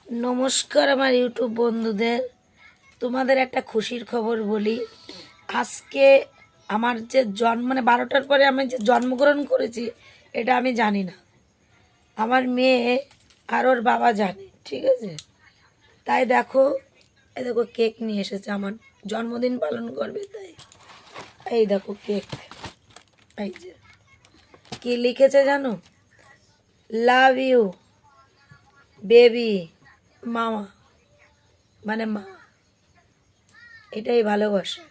নমস্কার আমার ইউটিউব বন্ধুদের, তোমাদের একটা খুশির খবর বলি। আজকে আমার যে মানে 12টার পরে আমি যে জন্মগ্রহণ করেছি এটা আমি জানি না, আমার মেয়ে আর ওর বাবা জানে, ঠিক আছে? তাই দেখো, এই দেখো কেক নিয়ে এসেছে, আমার জন্মদিন পালন করবে তাই। এই দেখো কেক, এই যে কি লিখেছে জানো, লাভ ইউ বেবি মামা, মানে মা, এটাই ভালোবাসা।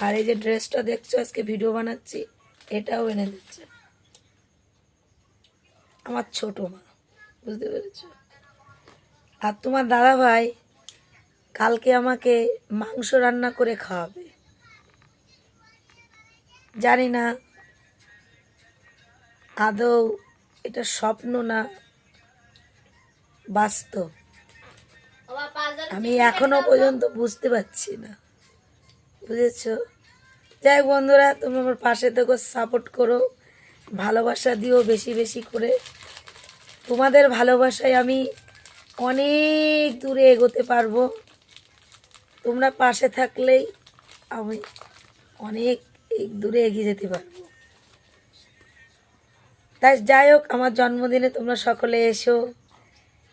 আর এই যে ড্রেসটা দেখছো, আজকে ভিডিও বানাচ্ছি, এটাও এনে দিচ্ছে আমার ছোট মা, বুঝতে পেরেছো? আর তোমার দাদা ভাই কালকে আমাকে মাংস রান্না করে খাওয়াবে। জানি না আদৌ এটা স্বপ্ন না বাস্তব, আমি এখনো পর্যন্ত বুঝতে পারছি না, বুঝেছো? যাই হোক বন্ধুরা, তুমি আমার পাশে থেকো, সাপোর্ট করো, ভালোবাসা দিও বেশি বেশি করে। তোমাদের ভালোবাসায় আমি অনেক দূরে এগোতে পারবো, তোমরা পাশে থাকলেই আমি অনেক দূরে এগিয়ে যেতে পারবো। তাই যাই হোক, আমার জন্মদিনে তোমরা সকলে এসো,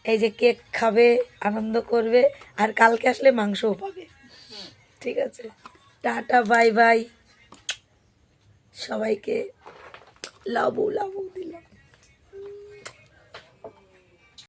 এই যে কেক খাবে, আনন্দ করবে, আর কালকে আসলে মাংসও পাবে, ঠিক আছে? টাটা, বাই বাই, সবাইকে লাবু লাবু।